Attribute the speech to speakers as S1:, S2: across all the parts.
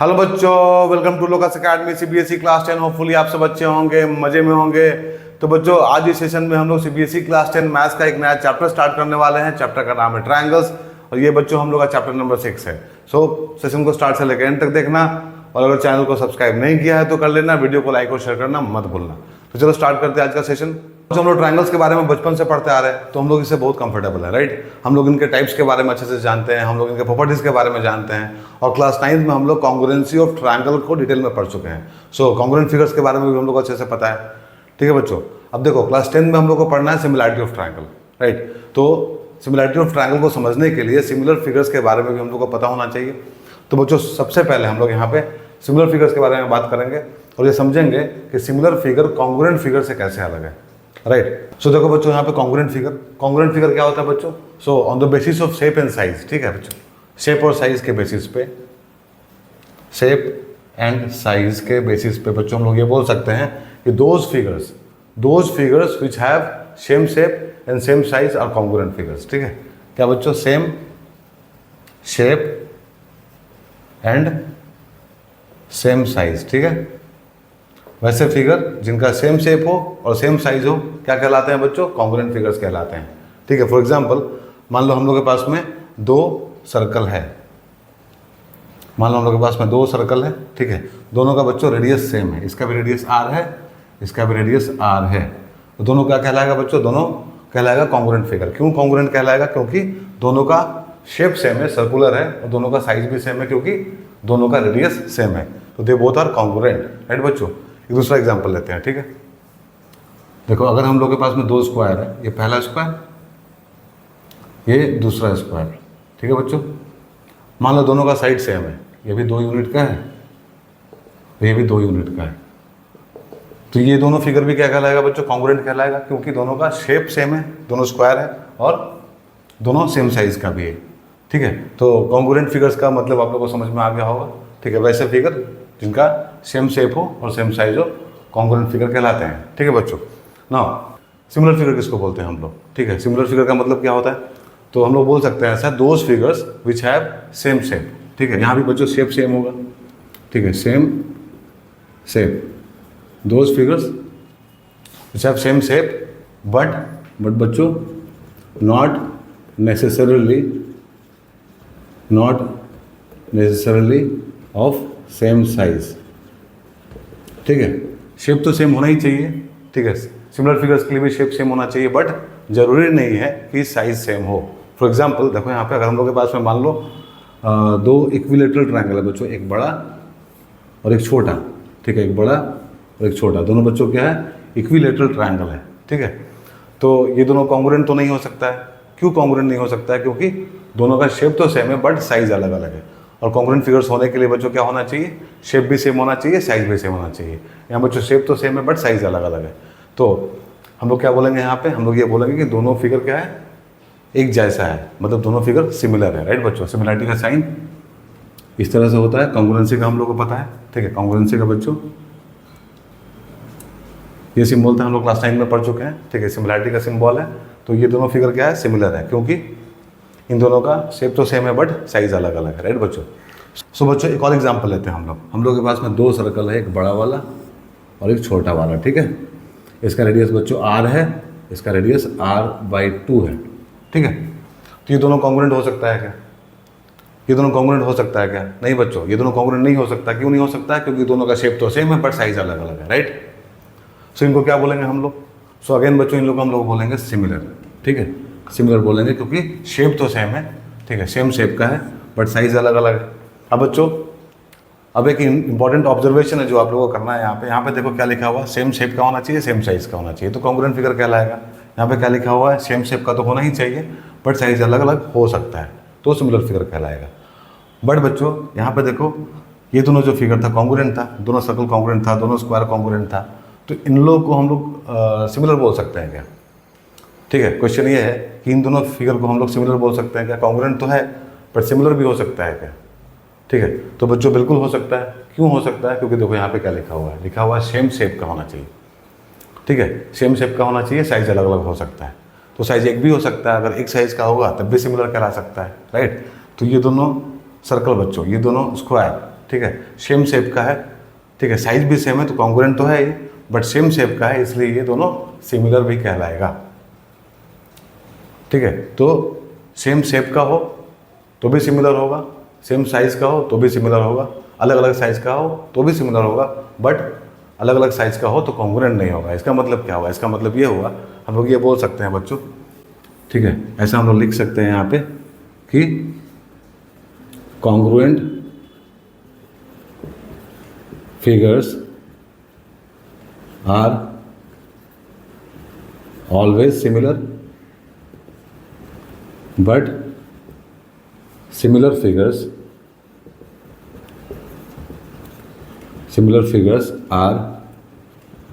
S1: Hello बच्चों, welcome to Locus Academy CBSE class 10। Hopefully आप सब अच्छे होंगे, मजे में होंगे। तो बच्चों, आज इस सेशन में हम लोग सीबीएसई क्लास 10 मैथ्स का एक नया चैप्टर स्टार्ट करने वाले हैं। चैप्टर का नाम है ट्रायंगल्स और ये बच्चों हम लोग का चैप्टर नंबर 6 है। सो सेशन को स्टार्ट से लेकर एंड तक देखना और अगर चैनल को सब्सक्राइब नहीं किया है तो कर लेना। वीडियो को लाइक और शेयर करना मत भूलना। तो चलो स्टार्ट करते हैं आज का सेशन। जो हम लोग ट्रायंगल्स के बारे में बचपन से पढ़ते आ रहे हैं तो हम लोग इससे बहुत कंफर्टेबल है, राइट। हम लोग इनके टाइप्स के बारे में अच्छे से जानते हैं, हम लोग इनके प्रॉपर्टीज के बारे में जानते हैं और क्लास 9 में हम लोग कॉन्ग्रुएंसी ऑफ ट्रायंगल को डिटेल में पढ़ चुके हैं। सो कॉन्ग्रुएंट फिगर्स के बारे में भी हम लोग को अच्छे से पता है, ठीक है बच्चों। अब देखो, क्लास 10 में हम लोग को पढ़ना है सिमिलैरिटी ऑफ ट्रायंगल, राइट। तो सिमिलैरिटी ऑफ ट्रायंगल को समझने के लिए सिमिलर फिगर्स के बारे में भी हम लोग को पता होना चाहिए। तो बच्चों, सबसे पहले हम लोग यहाँ पे सिमिलर फिगर्स के बारे में बात करेंगे और ये समझेंगे कि सिमिलर फिगर कॉन्ग्रुएंट फिगर से कैसे अलग है, राइट। सो देखो बच्चों, यहाँ पे कॉन्ग्रुएंट फिगर क्या होता है बच्चों? So on the basis of shape and size, ठीक है बच्चों। शेप और साइज के बेसिस पे, शेप एंड साइज के बेसिस पे बच्चों हम लोग ये बोल सकते हैं कि those figures which have same shape and same size are congruent figures, ठीक है। क्या बच्चों? Same shape and same size, ठीक है। वैसे फिगर जिनका सेम शेप हो और सेम साइज हो क्या कहलाते हैं बच्चों? कॉन्ग्रुएंट फिगर्स कहलाते हैं, ठीक है। फॉर एग्जांपल, मान लो हम लोग के पास में दो सर्कल है, ठीक है। दोनों का बच्चों रेडियस सेम है, इसका भी रेडियस r है, इसका भी रेडियस r है। तो दोनों क्या कहलाएगा बच्चों? दोनों कहलाएगा कॉन्ग्रुएंट फिगर। क्यों कॉन्ग्रुएंट कहलाएगा? क्योंकि दोनों का शेप सेम है, सर्कुलर है, और दोनों का साइज भी सेम है क्योंकि दोनों का रेडियस सेम है। तो they both are congruent, right बच्चों। एक दूसरा एग्जांपल लेते हैं, ठीक है। देखो, अगर हम लोग के पास में दो स्क्वायर है, ये पहला स्क्वायर, ये दूसरा स्क्वायर, ठीक है बच्चों। मान लो दोनों का साइड सेम है, ये भी 2 यूनिट का है, ये भी 2 यूनिट का है। तो ये दोनों फिगर भी क्या कहलाएगा बच्चों? कॉन्ग्रुएंट कहलाएगा क्योंकि दोनों का शेप सेम है, दोनों स्क्वायर है और दोनों सेम साइज का भी है, ठीक है। तो कॉन्ग्रुएंट फिगर्स का मतलब आप लोगों को समझ में आ गया होगा, ठीक है। वैसे फिगर जिनका सेम शेप हो और सेम साइज हो कॉन्ग्रुएंट फिगर कहलाते हैं, ठीक है बच्चों। ना सिमिलर फिगर किसको बोलते हैं हम लोग? ठीक है, सिमिलर फिगर का मतलब क्या होता है? तो हम लोग बोल सकते हैं ऐसा, those figures which have same shape, ठीक है। यहाँ भी बच्चों शेप सेम होगा, ठीक है, same shape. Those figures which have same shape but बच्चों not necessarily of same size, ठीक है। शेप तो सेम होना ही चाहिए, ठीक है। सिमिलर फिगर्स के लिए भी शेप सेम होना चाहिए बट जरूरी नहीं है कि साइज सेम हो। फॉर एग्जांपल देखो, यहाँ पे अगर हम लोग के पास में मान लो दो इक्विलेटरल ट्रायंगल है बच्चों, एक बड़ा और एक छोटा, ठीक है। एक बड़ा और एक छोटा, दोनों बच्चों क्या है? इक्विलेटरल ट्रायंगल है, ठीक है। तो ये दोनों कॉन्ग्रुएंट तो नहीं हो सकता है। क्यों कॉन्ग्रुएंट नहीं हो सकता है? क्योंकि दोनों का शेप तो सेम है बट साइज अलग अलग है। और कॉन्ग्रुएंट फिगर्स होने के लिए बच्चों क्या होना चाहिए? शेप भी सेम होना चाहिए, साइज भी सेम होना चाहिए। यहाँ बच्चों शेप तो सेम है बट साइज अलग अलग है। तो हम लोग क्या बोलेंगे यहाँ पे? हम लोग ये बोलेंगे कि दोनों फिगर क्या है? एक जैसा है, मतलब दोनों फिगर सिमिलर है, राइट बच्चों। सिमिलरिटी का साइन इस तरह से होता है। कॉन्ग्रुएंसी का हम लोग को पता है, ठीक है। कॉन्ग्रुएंसी का बच्चों ये सिंबल था, हम लोग क्लास 9 में पढ़ चुके हैं, ठीक है। सिमिलरिटी का सिंबल है। तो ये दोनों फिगर क्या है? सिमिलर है क्योंकि इन दोनों का शेप तो सेम है बट साइज अलग अलग है, राइट बच्चों। सो बच्चों, एक और एग्जांपल लेते हैं हम लोग के पास में दो सर्कल है, एक बड़ा वाला और एक छोटा वाला, ठीक है। इसका रेडियस बच्चों r है, इसका रेडियस r/2 है, ठीक है। तो ये दोनों कॉन्ग्रुएंट हो सकता है क्या? ये दोनों कॉन्ग्रुएंट हो सकता है क्या? नहीं बच्चों, ये दोनों कॉन्ग्रुएंट नहीं हो सकता। क्यों नहीं हो सकता है? क्योंकि दोनों का शेप तो सेम है बट साइज अलग अलग है, राइट। सो इनको क्या बोलेंगे हम लोग? सो अगेन बच्चों, इन लोग हम लोग बोलेंगे सिमिलर, ठीक है। सिमिलर बोलेंगे क्योंकि शेप तो सेम है, ठीक है, सेम शेप का है बट साइज अलग अलग है। अब बच्चों, अब एक इंपॉर्टेंट ऑब्जर्वेशन है जो आप लोगों को करना है यहाँ पे देखो क्या लिखा हुआ है? सेम शेप का होना चाहिए, सेम साइज का होना चाहिए, तो कॉन्ग्रुएंट फिगर कहलाएगा। यहाँ पे क्या लिखा हुआ है? सेम शेप का तो होना ही चाहिए बट साइज अलग अलग हो सकता है, तो सिमिलर फिगर कहलाएगा। बट बच्चों, यहाँ पे देखो, ये दोनों जो फिगर था कॉन्ग्रुएंट था, दोनों सर्कल कॉन्ग्रुएंट था, दोनों स्क्वायर कॉन्ग्रुएंट था। तो इन लोग को हम लोग सिमिलर बोल सकते हैं क्या? ठीक है, क्वेश्चन ये है कि इन दोनों फिगर को हम लोग सिमिलर बोल सकते हैं क्या? कॉन्ग्रुएंट तो है पर सिमिलर भी हो सकता है क्या? ठीक है, तो बच्चों बिल्कुल हो सकता है। क्यों हो सकता है? क्योंकि देखो यहाँ पे क्या लिखा हुआ है? लिखा हुआ है सेम शेप का होना चाहिए, ठीक है, सेम शेप का होना चाहिए, साइज अलग अलग हो सकता है। तो साइज एक भी हो सकता है, अगर एक साइज का होगा तब भी सिमिलर कहला सकता है, राइट। तो ये दोनों सर्कल बच्चों, ये दोनों स्क्वायर, ठीक है, सेम शेप का है, ठीक है, साइज भी सेम है तो कॉन्ग्रुएंट तो है ही, बट सेम शेप का है इसलिए ये दोनों सिमिलर भी कहलाएगा। ठीक है, तो सेम शेप का हो तो भी सिमिलर होगा, सेम साइज का हो तो भी सिमिलर होगा, अलग अलग साइज का हो तो भी सिमिलर होगा, बट अलग अलग साइज का हो तो कॉन्ग्रुएंट नहीं होगा। इसका मतलब क्या हुआ? इसका मतलब ये हुआ, हम लोग ये बोल सकते हैं बच्चों, ठीक है, ऐसा हम लोग लिख सकते हैं यहाँ पे कि congruent figures are always similar, but similar figures are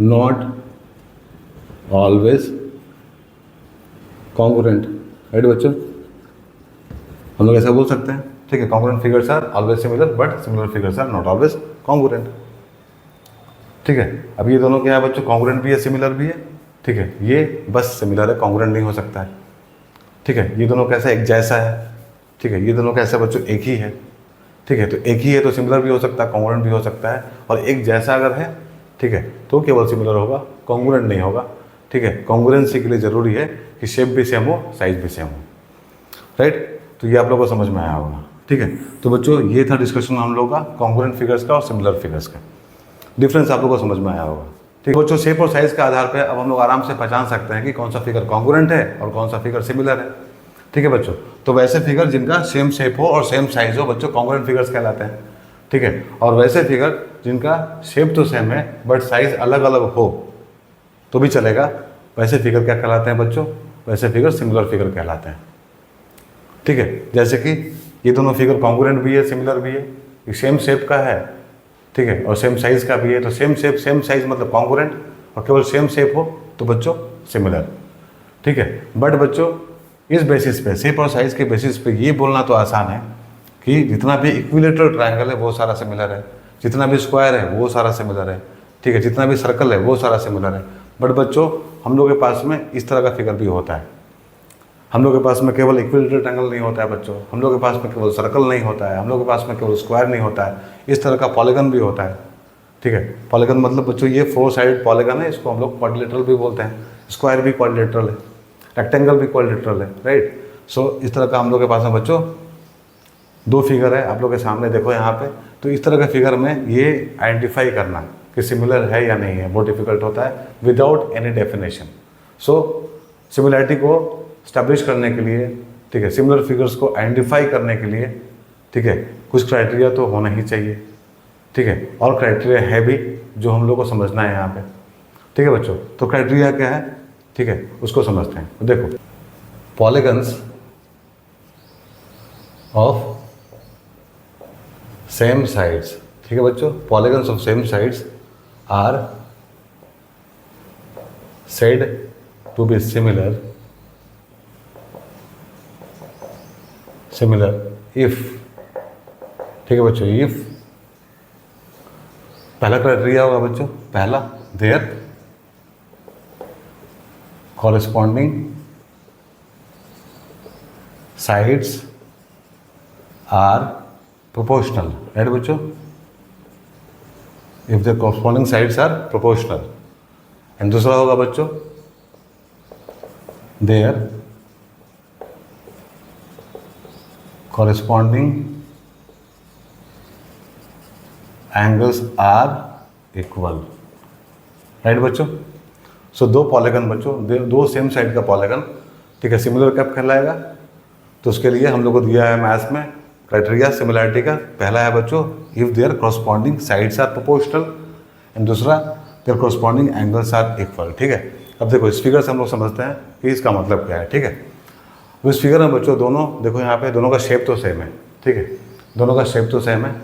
S1: not always congruent, right बच्चों? हम लोग ऐसा बोल सकते हैं, ठीक है, congruent figures are always similar but similar figures are not always congruent। ठीक है, अब ये दोनों क्या है बच्चों? congruent भी है, similar भी है, ठीक है, ये बस similar है, congruent नहीं हो सकता है। ठीक है, ये दोनों कैसा एक जैसा है, ठीक है, ये दोनों कैसा बच्चों एक ही है, ठीक है, तो एक ही है तो सिमिलर भी हो सकता है, कॉन्ग्रुएंट भी हो सकता है, और एक जैसा अगर है, ठीक है, तो केवल सिमिलर होगा, कॉन्ग्रुएंट नहीं होगा। ठीक है, कॉन्ग्रुएंसी के लिए ज़रूरी है कि शेप भी सेम हो, साइज भी सेम हो, राइट? तो ये आप लोगों को समझ में आया होगा। ठीक है, तो बच्चों ये था डिस्कशन हम लोग का कॉन्ग्रुएंट फिगर्स का और सिमिलर फिगर्स का, डिफरेंस आप लोगों को समझ में आया होगा। ठीक है बच्चों, शेप और साइज के आधार पर अब हम लोग आराम से पहचान सकते हैं कि कौन सा फिगर कॉन्ग्रुएंट है और कौन सा फिगर सिमिलर है। ठीक है बच्चों, तो वैसे फिगर जिनका सेम शेप हो और सेम साइज हो बच्चों कॉन्ग्रुएंट फिगर्स कहलाते हैं। ठीक है, और वैसे फिगर जिनका शेप तो सेम है बट साइज अलग अलग हो तो भी चलेगा, वैसे फिगर क्या कहलाते हैं बच्चों? वैसे फिगर सिमिलर फिगर कहलाते हैं। ठीक है, जैसे कि ये दोनों फिगर कॉन्ग्रुएंट भी है, सिमिलर भी है, ये सेम शेप का है, ठीक है, और सेम साइज का भी है, तो सेम शेप सेम साइज मतलब कॉन्ग्रुएंट, और केवल सेम शेप हो तो बच्चों सिमिलर। ठीक है, बट बच्चों इस बेसिस पे, शेप और साइज के बेसिस पे ये बोलना तो आसान है कि जितना भी इक्विलेटरल ट्रायंगल है वो सारा सिमिलर है, जितना भी स्क्वायर है वो सारा सिमिलर है, ठीक है, जितना भी सर्कल है वो सारा सिमिलर है। बट बच्चों हम लोग के पास में इस तरह का फिगर भी होता है, हम लोग के पास में केवल इक्विलेटरल ट्रायंगल नहीं होता है बच्चों, हम लोग के पास में केवल सर्कल नहीं होता है, हम लोग के पास में केवल स्क्वायर नहीं होता है, इस तरह का पॉलीगन भी होता है। ठीक है, पॉलीगन मतलब बच्चों ये 4 साइड पॉलीगन है, इसको हम लोग क्वाड्रिलेटरल भी बोलते हैं, स्क्वायर भी क्वाड्रिलेटरल है, रेक्टेंगल भी क्वाड्रिलेटरल है, राइट? सो इस तरह का हम लोग के पास में बच्चों 2 फिगर है, आप लोग के सामने देखो यहाँ पे। तो इस तरह के फिगर में ये आइडेंटिफाई करना कि सिमिलर है या नहीं है बहुत डिफिकल्ट होता है विदाउट एनी डेफिनेशन। सो सिमिलैरिटी को स्टैब्लिश करने के लिए, ठीक है, सिमिलर फिगर्स को आइडेंटिफाई करने के लिए, ठीक है, कुछ क्राइटेरिया तो होना ही चाहिए। ठीक है, और क्राइटेरिया है भी जो हम लोग को समझना है यहाँ पे। ठीक है बच्चों, तो क्राइटेरिया क्या है, ठीक है, उसको समझते हैं। तो देखो, पॉलीगन्स ऑफ सेम साइड्स, ठीक है बच्चों, polygons of same sides are said to be similar if, ठीक है बच्चों, if पहला क्राइटेरिया होगा बच्चों, पहला there corresponding sides are proportional, right बच्चों? if the corresponding sides are proportional, and दूसरा होगा बच्चों their corresponding angles are equal, right बच्चों? सो 2 पॉलीगन बच्चों, 2 सेम साइड का पॉलीगन, ठीक है, सिमिलर कब कहलाएगा? तो उसके लिए हम लोग को दिया है मैथ्स में क्राइटेरिया सिमिलैरिटी का। पहला है बच्चों if there corresponding sides are proportional, and दूसरा there corresponding angles are equal. ठीक है, अब देखो इस फिगर से हम लोग समझते हैं कि इसका मतलब क्या है। ठीक है, तो इस फिगर में बच्चों दोनों देखो यहाँ पे दोनों का शेप तो सेम है, ठीक है, दोनों का शेप तो सेम है,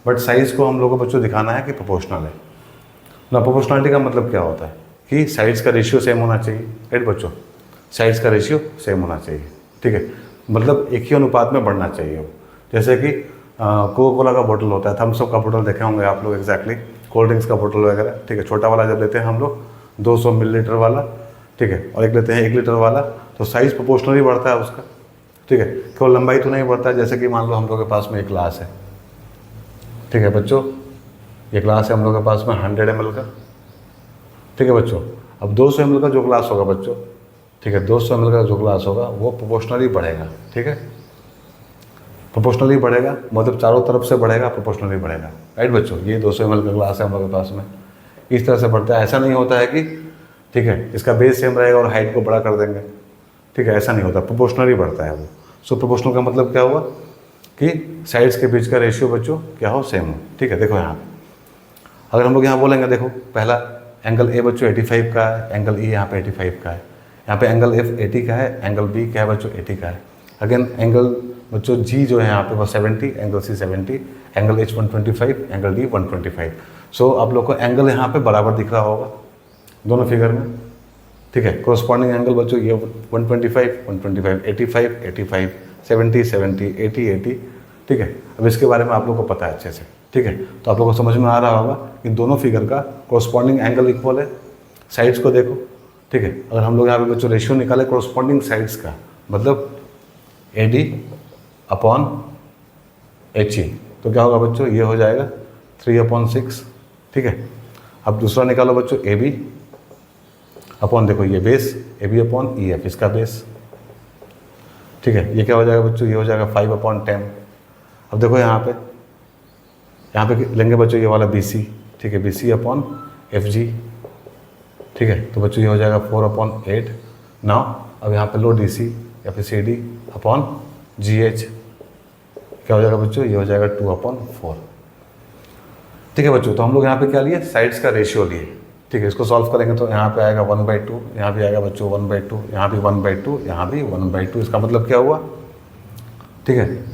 S1: बट साइज़ को हम लोग को बच्चों दिखाना है कि प्रोपोर्शनल है ना। प्रोपोर्शनलिटी का मतलब क्या होता है कि साइड्स का रेशियो सेम होना चाहिए, राइट बच्चों? साइड्स का रेशियो सेम होना चाहिए, ठीक है, मतलब एक ही अनुपात में बढ़ना चाहिए। जैसे कि कोका कोला का बोतल होता है, थम्स अप का बोतल देखे होंगे आप लोग, एग्जैक्टली कोल्ड ड्रिंक्स का बोतल वगैरह, ठीक है, छोटा वाला जब लेते हैं हम लोग 200 मिलीलीटर वाला, ठीक है, और एक लेते हैं 1 लीटर वाला, तो साइज़ प्रोपोर्शनली बढ़ता है उसका, ठीक है, केवल लंबाई तो नहीं बढ़ता है। जैसे कि मान लो हम लोग के पास में एक ग्लास है, ठीक है बच्चों, ये ग्लास है हम लोग के पास में 100 ml का, ठीक है बच्चों। अब 200 ml का जो ग्लास होगा बच्चों, ठीक है, 200 ml का जो ग्लास होगा वो प्रोपोर्शनली बढ़ेगा, ठीक है, प्रोपोर्शनली बढ़ेगा, मतलब चारों तरफ से बढ़ेगा, प्रोपोर्शनली बढ़ेगा, राइट बच्चों। ये 200 ml का ग्लास है हम लोग के पास में, इस तरह से बढ़ता है। ऐसा नहीं होता है कि ठीक है इसका बेस सेम रहेगा और हाइट को बड़ा कर देंगे, ठीक है, ऐसा नहीं होता, प्रोपोर्शनली बढ़ता है वो। सो प्रोपोर्शनल का मतलब क्या हुआ कि साइड्स के बीच का रेशियो बच्चों क्या हो, सेम हो, ठीक है। देखो यहाँ अगर हम लोग यहाँ बोलेंगे, देखो पहला एंगल ए बच्चों 85 का है, एंगल ई यहाँ पे 85 का है, यहाँ पे एंगल एफ 80 का है, एंगल बी क्या है बच्चों 80 का है। अगेन एंगल बच्चों जी जो है यहाँ पे वो 70, angle C 70, angle H 125, angle D 125। So आप लोग को एंगल यहाँ पे बराबर दिख रहा होगा दोनों फिगर में, ठीक है। कोरस्पॉन्डिंग एंगल बच्चों ये 125, 125, 85, 85, 70, 70, 80, 80, ठीक है। अब इसके बारे में आप लोग को पता है अच्छे से, ठीक है। तो आप लोग को समझ में आ रहा होगा कि दोनों फिगर का कोरस्पॉन्डिंग एंगल इक्वल है। साइड्स को देखो, ठीक है, अगर हम लोग यहाँ पे बच्चों रेशियो निकाले कोरस्पॉन्डिंग साइड्स का, मतलब AD अपॉन HE, तो क्या होगा बच्चों, ये हो जाएगा 3/6, ठीक है। अब दूसरा निकालो बच्चों AB अपॉन, देखो ये बेस AB अपॉन EF, इसका बेस, ठीक है। ये क्या हो जाएगा बच्चों, ये हो जाएगा 5/10। अब देखो यहाँ पे लेंगे बच्चों ये वाला BC, ठीक है, BC अपॉन FG, ठीक है। तो बच्चों ये हो जाएगा 4/8। नाउ अब यहाँ पे लो DC या फिर CD अपॉन GH, क्या हो जाएगा बच्चों, ये हो जाएगा 2/4, ठीक है बच्चों। तो हम लोग यहाँ पे क्या लिए, साइड्स का रेशियो लिए, ठीक है। इसको सॉल्व करेंगे तो यहाँ पे आएगा 1/2, यहाँ भी आएगा बच्चों 1/2, यहाँ भी 1/2, यहाँ भी 1/2। इसका मतलब क्या हुआ, ठीक है,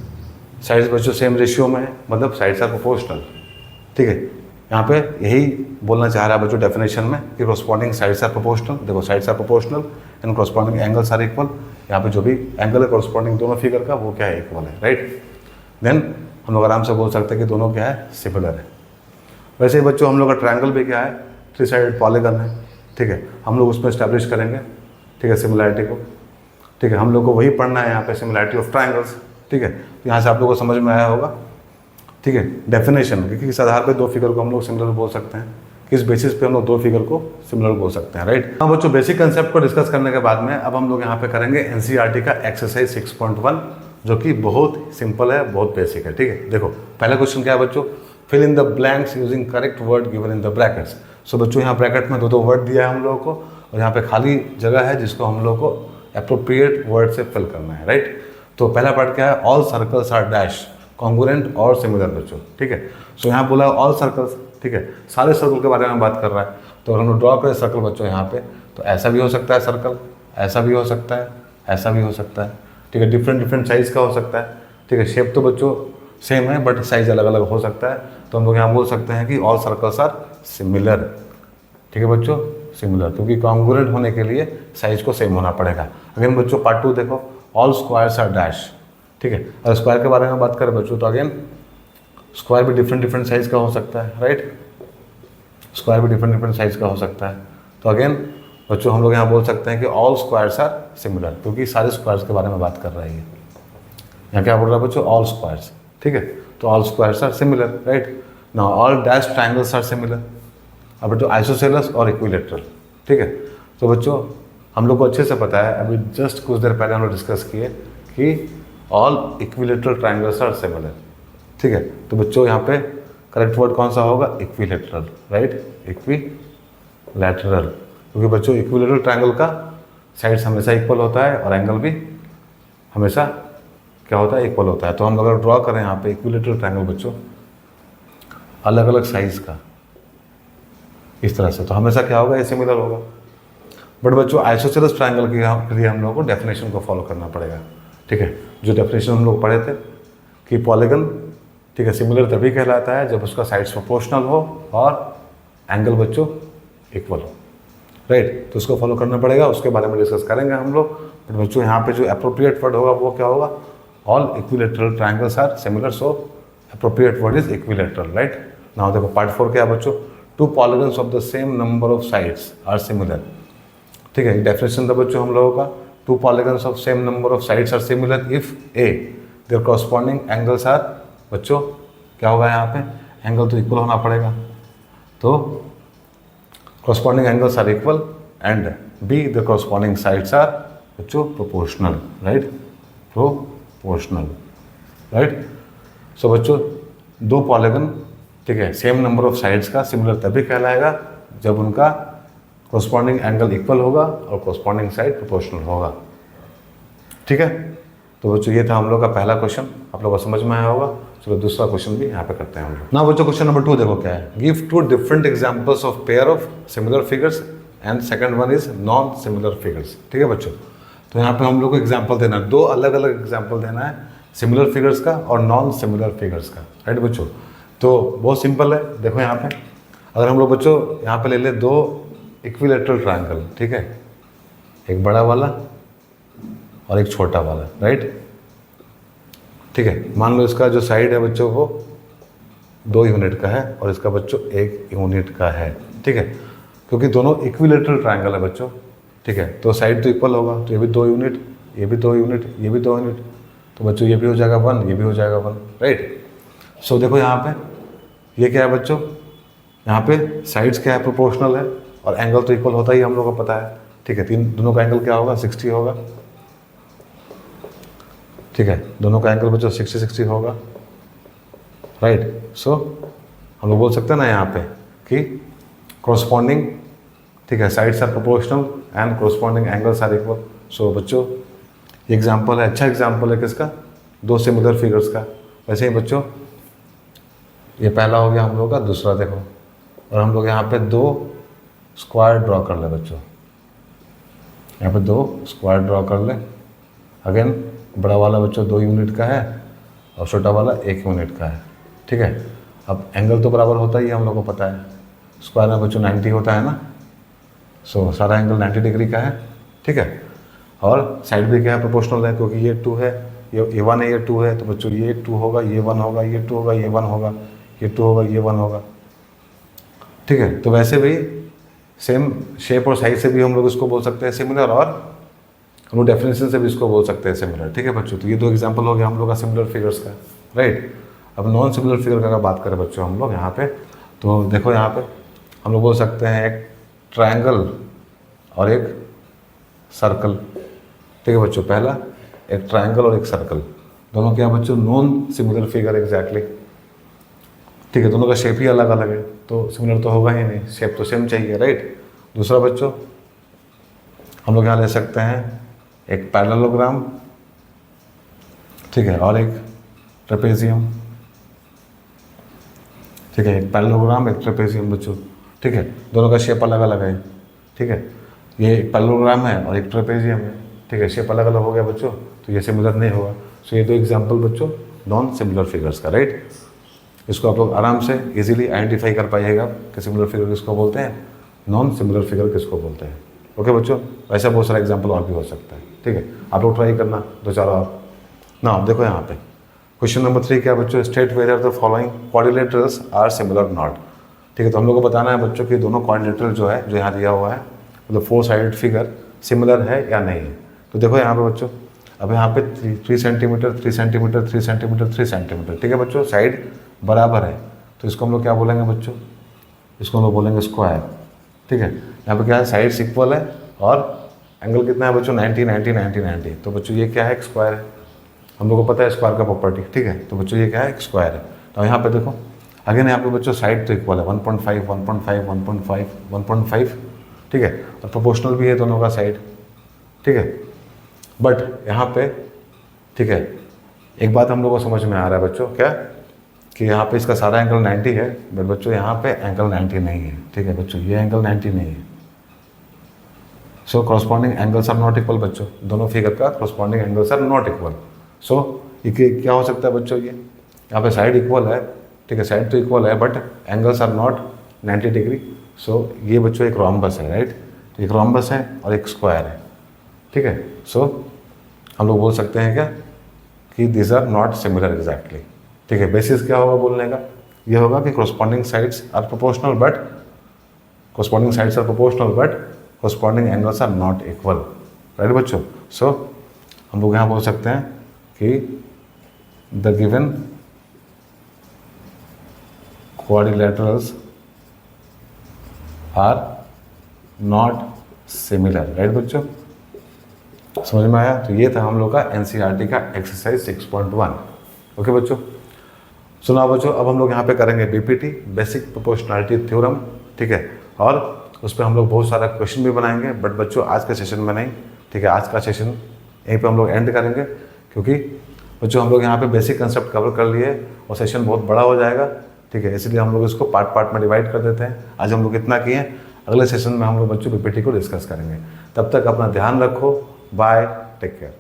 S1: साइड्स बच्चों सेम रेशियो में है, मतलब साइड्स आर प्रोपोर्शनल, ठीक है। यहाँ पे यही बोलना चाह रहा है बच्चों डेफिनेशन में कि कोरस्पॉन्डिंग साइड्स आर प्रोपोर्शनल। देखो sides are proportional and corresponding angles are equal. यहाँ पे जो भी एंगल है कोरस्पॉन्डिंग दोनों फिगर का वो क्या है, इक्वल है, राइट। देन हम लोग आराम से बोल सकते हैं कि दोनों क्या है, सिमिलर है। वैसे ही बच्चों हम लोग का ट्रायंगल भी क्या है, 3 साइडेड पॉलीगन है, ठीक है। हम लोग उसमें इस्टेब्लिश करेंगे, ठीक है, सिमिलैरिटी को, ठीक है। हम लोग को वही पढ़ना है यहाँ पे, सिमिलैरिटी ऑफ ट्रायंगल्स, ठीक है। तो यहाँ से आप लोगों को समझ में आया होगा, ठीक है, डेफिनेशन कि किस आधार पे दो फिगर को हम लोग सिमिलर बोल सकते हैं, किस बेसिस पे हम लोग दो फिगर को सिमिलर बोल सकते हैं, राइट। हाँ बच्चों, बेसिक कंसेप्ट को डिस्कस करने के बाद में अब हम लोग यहाँ पे करेंगे NCERT का एक्सरसाइज 6.1, जो कि बहुत सिंपल है, बहुत बेसिक है, ठीक है। देखो पहला क्वेश्चन क्या है बच्चों, fill in the blanks using correct word given in the brackets. So बच्चों यहाँ ब्रैकेट में दो वर्ड दिया है हम लोगों को, और यहाँ पे खाली जगह है जिसको हम लोग को अप्रोप्रिएट वर्ड से फिल करना है, राइट। तो पहला पार्ट क्या है, all circles are dash congruent और सिमिलर बच्चों, ठीक है। सो यहाँ बोला ऑल सर्कल्स, ठीक है, सारे सर्कल के बारे में बात कर रहा है। तो अगर हम लोग ड्रॉ करें सर्कल बच्चों यहाँ पे, तो ऐसा भी हो सकता है सर्कल, ऐसा भी हो सकता है, ऐसा भी हो सकता है, ठीक है। डिफरेंट साइज़ का हो सकता है, ठीक है। शेप तो बच्चों सेम है बट साइज़ अलग अलग हो सकता है। तो हम लोग यहाँ बोल सकते हैं कि ऑल सर्कल्स आर सिमिलर, ठीक है बच्चों, सिमिलर, क्योंकि कॉन्ग्रुएंट होने के लिए साइज को सेम होना पड़ेगा। अगेन बच्चों पार्ट 2 देखो, ऑल स्क्वायर्स आर डैश, ठीक है। और स्क्वायर के बारे में बात करें बच्चों, तो अगेन स्क्वायर भी डिफरेंट साइज का हो सकता है, राइट। स्क्वायर भी डिफरेंट साइज का हो सकता है। तो अगेन बच्चों हम लोग यहाँ बोल सकते हैं कि ऑल स्क्वायर्स आर सिमिलर, क्योंकि सारे स्क्वायर्स के बारे में बात कर रही है। यहाँ क्या बोल रहा है बच्चों, ऑल स्क्वायर्स, ठीक है। तो all squares are similar, right. Now all dash triangles are similar. अब बच्चों आइसोसेलेस और इक्विलेटरल, ठीक है। तो बच्चों हम लोग को अच्छे से पता है, अभी जस्ट कुछ देर पहले हम लोग डिस्कस किए कि all equilateral triangles are similar, ठीक है। तो बच्चों यहाँ पे करेक्ट वर्ड कौन सा होगा, इक्विलेटरल, राइट, इक्विलैटरल, क्योंकि बच्चों इक्विलेटरल ट्राइंगल का साइड्स हमेशा इक्वल होता है और एंगल भी हमेशा क्या होता है, इक्वल होता है। तो हम अगर ड्रॉ करें यहाँ पे इक्विलेटरल ट्राइंगल बच्चों अलग अलग साइज का इस तरह से, तो हमेशा क्या होगा, ये सिमिलर होगा। बट बच्चों आइसोसेलेस ट्राइंगल के लिए हम लोग को डेफिनेशन को फॉलो करना पड़ेगा, ठीक है। जो डेफिनेशन हम लोग पढ़े थे कि पॉलीगन, ठीक है, सिमिलर तभी कहलाता है जब उसका साइड्स प्रोपोर्शनल हो और एंगल बच्चों इक्वल हो, राइट। तो उसको फॉलो करना पड़ेगा, उसके बारे में डिस्कस करेंगे हम लोग। बट बच्चों यहाँ पे जो अप्रोप्रिएट वर्ड होगा वो क्या होगा, all equilateral triangles are similar, so appropriate word is equilateral, right. Now देखो पार्ट 4 क्या है बच्चों, two polygons of the same number of sides are similar, ठीक है। डेफिनेशन था बच्चों हम लोगों का, two polygons of same number of sides are similar if a their corresponding angles are, बच्चों क्या होगा यहाँ पे, एंगल तो इक्वल होना पड़ेगा, तो corresponding angles are equal and B the corresponding sides are बच्चों proportional, right? Proportional, right? So बच्चों दो पॉलीगन, ठीक है, सेम नंबर ऑफ साइड्स का सिमिलर तभी कहलाएगा जब उनका corresponding एंगल इक्वल होगा और corresponding साइड प्रोपोर्शनल होगा, ठीक है। तो बच्चों ये था हम लोग का पहला क्वेश्चन, आप लोगों को समझ में आया होगा। चलो दूसरा क्वेश्चन भी यहाँ पे करते हैं हम लोग। ना बच्चों क्वेश्चन नंबर 2 देखो क्या है, give 2 different examples of pair of similar figures and second one is non similar figures, ठीक है बच्चों। तो यहाँ पे हम लोग को एग्जाम्पल देना है, 2 अलग अलग एग्जाम्पल देना है, सिमिलर फिगर्स का और नॉन सिमिलर फिगर्स का, राइट बच्चों। तो बहुत सिंपल है, देखो यहाँ पे अगर हम लोग बच्चों यहाँ पे ले ले 2 इक्विलेटरल ट्रायंगल, ठीक है, एक बड़ा वाला और एक छोटा वाला, राइट, ठीक है। मान लो इसका जो साइड है बच्चों वो 2 यूनिट का है और इसका बच्चों 1 यूनिट का है, ठीक है, क्योंकि दोनों इक्विलेटरल ट्रायंगल है बच्चों, ठीक है, तो साइड तो इक्वल होगा, तो ये भी 2 यूनिट, ये भी 2 यूनिट, ये भी 2 यूनिट, तो बच्चों ये भी हो जाएगा 1, ये भी हो जाएगा 1, राइट। सो देखो यहाँ पे ये क्या है बच्चों, यहाँ पे साइड्स क्या है, प्रोपोर्शनल है और एंगल तो इक्वल होता ही हम लोग को पता है, ठीक है। दोनों का एंगल क्या होगा, 60 होगा, ठीक है, दोनों का एंगल बच्चों 60 होगा, राइट। सो हम लोग बोल सकते हैं ना यहाँ पे कि कॉरस्पॉन्डिंग, ठीक है, sides are proportional and corresponding angles are equal. So बच्चों ये एग्जांपल है, अच्छा एग्जांपल है किसका, 2 सिमिलर फिगर्स का। वैसे ही बच्चों ये पहला हो गया हम लोग का, दूसरा देखो, और हम लोग यहाँ पे 2 स्क्वायर ड्रॉ कर ले बच्चों, यहाँ पे 2 स्क्वायर ड्रॉ कर ले। अगेन बड़ा वाला बच्चों 2 यूनिट का है और छोटा वाला 1 यूनिट का है, ठीक है। अब एंगल तो बराबर होता ही है, हम लोग को पता है, स्क्वायर में बच्चों 90 होता है ना, सो सारा एंगल 90 डिग्री का है, ठीक है। और साइड भी क्या है, प्रोपोर्शनल है, क्योंकि ये 2 है, ये 1 है, ये 2 है, तो बच्चों ये 2 होगा, ये 1 होगा, ये 2 होगा, ये 1 होगा, ये 2 होगा, ये 1 होगा, ठीक है। तो वैसे भी सेम शेप और साइज से भी हम लोग इसको बोल सकते हैं सिमिलर, और हम लोग डेफिनेशन से भी इसको बोल सकते हैं सिमिलर, ठीक है बच्चों। तो ये 2 एग्जांपल हो गया हम लोग का सिमिलर फिगर्स का, राइट। अब नॉन सिमिलर फिगर का अगर बात करें बच्चों हम लोग यहाँ पे, तो देखो यहाँ पे हम लोग बोल सकते हैं एक ट्रायंगल और एक सर्कल, ठीक है बच्चों। पहला एक ट्रायंगल और एक सर्कल, दोनों क्या बच्चों, नॉन सिमिलर फिगर एग्जैक्टली, ठीक है, दोनों का शेप ही अलग अलग है, तो सिमिलर तो होगा ही नहीं, शेप तो सेम चाहिए, राइट। दूसरा बच्चों हम लोग यहाँ ले सकते हैं एक पैरेललोग्राम, ठीक है, और एक ट्रेपेजियम, ठीक है, एक पैरेललोग्राम एक ट्रेपेजियम बच्चों, ठीक है, दोनों का शेप अलग अलग है, ठीक है। ये एक पैरेललोग्राम है और एक ट्रेपेजियम है, ठीक है, शेप अलग अलग हो गया बच्चों, तो ये सिमिलर नहीं होगा। सो ये 2 एग्जांपल बच्चों नॉन सिमिलर फिगर्स का, राइट। इसको आप लोग आराम से इजीली आइडेंटिफाई कर पाइएगा कि सिमिलर फिगर किसको बोलते हैं, नॉन सिमिलर फिगर किसको बोलते हैं, ओके बच्चों। वैसा बहुत सारा एग्जांपल और भी हो सकता है, ठीक है, आप लोग ट्राई करना 2-4 और ना। देखो यहाँ पे क्वेश्चन नंबर 3 क्या बच्चों, state whether the following quadrilaterals are similar not, ठीक है। तो हम लोग को बताना है बच्चों कि दोनों क्वाड्रिलेटरल जो है, जो यहाँ दिया हुआ है, मतलब 4 साइडेड फिगर सिमिलर है या नहीं है। तो देखो यहाँ पे बच्चों, अब यहाँ पे 3 सेंटीमीटर 3 सेंटीमीटर 3 सेंटीमीटर 3 सेंटीमीटर, ठीक है बच्चों, साइड बराबर है, तो इसको हम लोग क्या बोलेंगे बच्चों, इसको हम लोग बोलेंगे स्क्वायर, ठीक है। यहाँ पे क्या है, साइड्स इक्वल है और एंगल कितना है बच्चों, 90 90 90 90, तो बच्चों ये क्या है, एक स्क्वायर है, हम लोग को पता है स्क्वायर का प्रॉपर्टी, ठीक है। तो बच्चों ये क्या है, एक स्क्वायर है। तो यहाँ पे देखो अगेन यहाँ पे बच्चों साइड तो इक्वल है, 1.5 1.5 1.5 1.5, ठीक है, और प्रोपोर्शनल भी है दोनों का साइड, ठीक है। बट यहाँ पे, ठीक है, एक बात हम लोग को समझ में आ रहा है बच्चों, क्या कि यहाँ पे इसका सारा एंगल 90 है, बट बच्चों यहाँ पे एंगल 90 नहीं है, ठीक है बच्चों, ये एंगल 90 नहीं है। So corresponding angles are not equal बच्चों, दोनों फिगर का corresponding angles are not equal. So ये क्या हो सकता है बच्चों, ये यहाँ पे साइड इक्वल है, ठीक है, साइड तो इक्वल है but angles are not 90 degree. So ये बच्चों एक रोम्बस है, राइट, तो एक रोम्बस है और एक स्क्वायर है, ठीक है। सो हम लोग बोल सकते हैं क्या कि this are not similar exactly, ठीक है। बेसिस क्या होगा बोलने का, ये होगा कि corresponding sides are proportional but corresponding angles are not equal, right बच्चों। सो हम लोग यहाँ बोल सकते हैं कि the given quadrilaterals are not similar, right बच्चों, समझ में आया। तो ये था हम लोग का एनसीईआरटी का एक्सरसाइज 6.1। ओके बच्चों, सुना बच्चों, अब हम लोग यहाँ पे करेंगे बीपीटी, बेसिक प्रोपोर्शनैलिटी थ्योरम, ठीक है, और उस पर हम लोग बहुत सारा क्वेश्चन भी बनाएंगे, बट बच्चों आज के सेशन में नहीं, ठीक है, आज का सेशन यहीं पे हम लोग एंड करेंगे, क्योंकि बच्चों हम लोग यहाँ पे बेसिक कंसेप्ट कवर कर लिए और सेशन बहुत बड़ा हो जाएगा, ठीक है, इसलिए हम लोग इसको पार्ट पार्ट में डिवाइड कर देते हैं। आज हम लोग इतना किए, अगले सेशन में हम लोग बच्चों बीपीटी को डिस्कस करेंगे। तब तक अपना ध्यान रखो, बाय, टेक केयर।